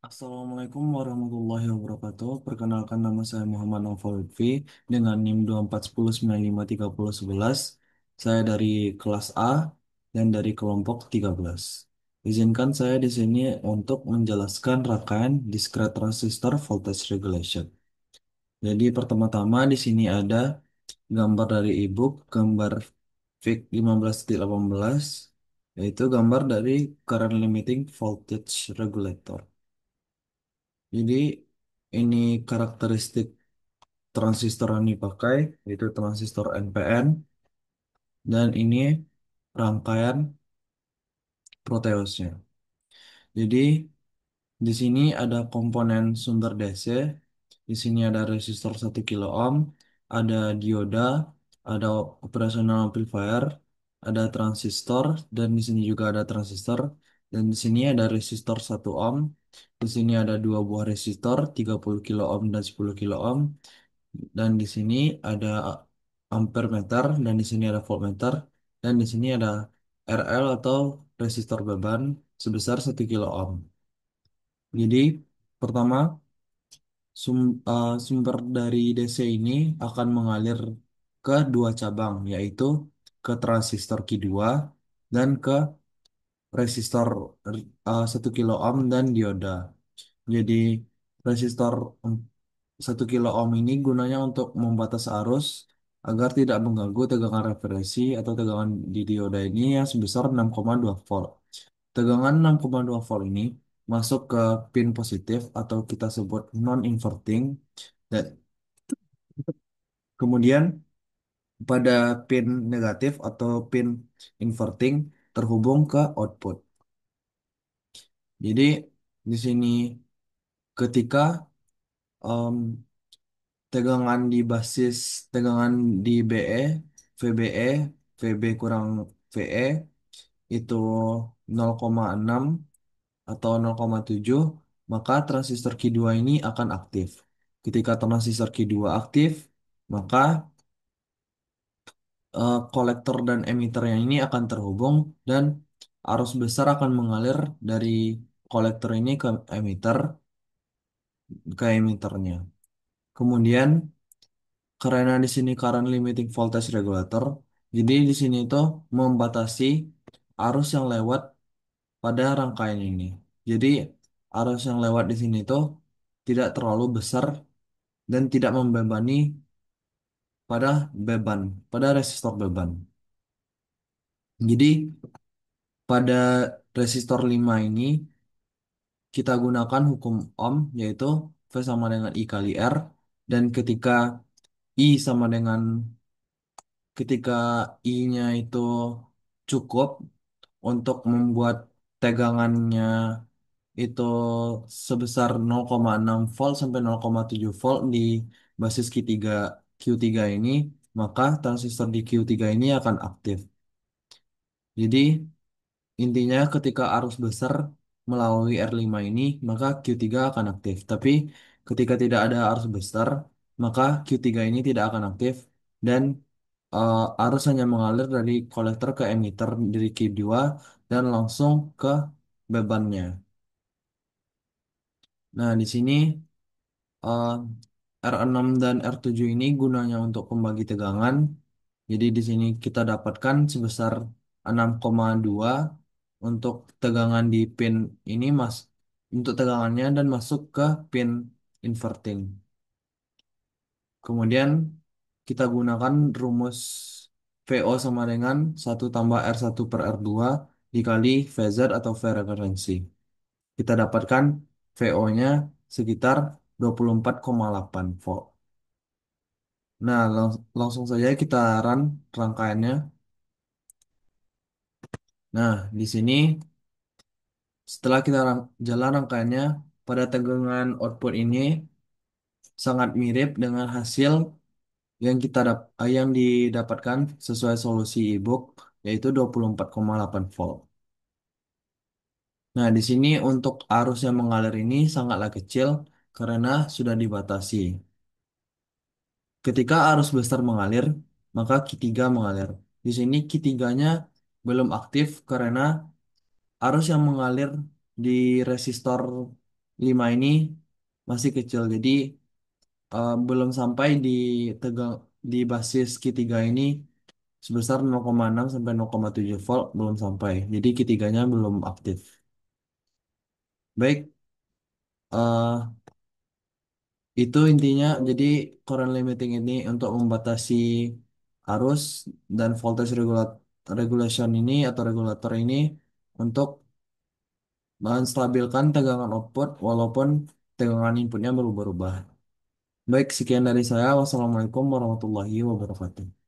Assalamualaikum warahmatullahi wabarakatuh. Perkenalkan nama saya Muhammad Naufal Lutfi dengan NIM 2410953011. Saya dari kelas A dan dari kelompok 13. Izinkan saya di sini untuk menjelaskan rangkaian discrete transistor voltage regulation. Jadi pertama-tama di sini ada gambar dari e-book, gambar Fig 15.18, yaitu gambar dari current limiting voltage regulator. Jadi ini karakteristik transistor yang dipakai, yaitu transistor NPN, dan ini rangkaian proteusnya. Jadi di sini ada komponen sumber DC, di sini ada resistor 1 kilo ohm, ada dioda, ada operational amplifier, ada transistor, dan di sini juga ada transistor, dan di sini ada resistor 1 ohm, di sini ada dua buah resistor 30 kilo ohm dan 10 kilo ohm, dan di sini ada ampere meter, dan di sini ada voltmeter, dan di sini ada RL atau resistor beban sebesar 1 kilo ohm. Jadi pertama sumber dari DC ini akan mengalir ke dua cabang, yaitu ke transistor Q2 dan ke resistor 1 kilo ohm dan dioda. Jadi resistor 1 kilo ohm ini gunanya untuk membatas arus agar tidak mengganggu tegangan referensi atau tegangan di dioda ini yang sebesar 6,2 volt. Tegangan 6,2 volt ini masuk ke pin positif atau kita sebut non-inverting, dan kemudian pada pin negatif atau pin inverting terhubung ke output. Jadi di sini ketika em, tegangan di BE, VBE, VB kurang VE itu 0,6 atau 0,7, maka transistor Q2 ini akan aktif. Ketika transistor Q2 aktif, maka kolektor dan emiternya ini akan terhubung dan arus besar akan mengalir dari kolektor ini ke emiternya. Kemudian karena di sini current limiting voltage regulator, jadi di sini itu membatasi arus yang lewat pada rangkaian ini. Jadi arus yang lewat di sini tuh tidak terlalu besar dan tidak membebani pada pada resistor beban. Jadi pada resistor 5 ini kita gunakan hukum Ohm, yaitu V sama dengan I kali R, dan I sama dengan ketika I-nya itu cukup untuk membuat tegangannya itu sebesar 0,6 volt sampai 0,7 volt di basis Q3 ini, maka transistor di Q3 ini akan aktif. Jadi intinya ketika arus besar melalui R5 ini, maka Q3 akan aktif. Tapi ketika tidak ada arus besar, maka Q3 ini tidak akan aktif dan arus hanya mengalir dari kolektor ke emitter dari Q2 dan langsung ke bebannya. Nah, di sini eh, R6 dan R7 ini gunanya untuk pembagi tegangan. Jadi di sini kita dapatkan sebesar 6,2 untuk tegangan di pin ini untuk tegangannya dan masuk ke pin inverting. Kemudian kita gunakan rumus VO sama dengan 1 tambah R1 per R2 dikali VZ atau V referensi. Kita dapatkan VO-nya sekitar 24,8 volt. Nah, langsung saja kita run rangkaiannya. Nah, di sini setelah kita jalan rangkaiannya, pada tegangan output ini sangat mirip dengan hasil yang didapatkan sesuai solusi e-book, yaitu 24,8 volt. Nah, di sini untuk arus yang mengalir ini sangatlah kecil karena sudah dibatasi. Ketika arus besar mengalir, maka Q3 mengalir. Di sini Q3-nya belum aktif karena arus yang mengalir di resistor 5 ini masih kecil. Jadi belum sampai di tegang di basis Q3 ini sebesar 0,6 sampai 0,7 volt belum sampai. Jadi Q3-nya belum aktif. Baik, eh, itu intinya. Jadi current limiting ini untuk membatasi arus dan voltage regulation ini atau regulator ini untuk menstabilkan tegangan output walaupun tegangan inputnya berubah-ubah. Baik, sekian dari saya. Wassalamualaikum warahmatullahi wabarakatuh.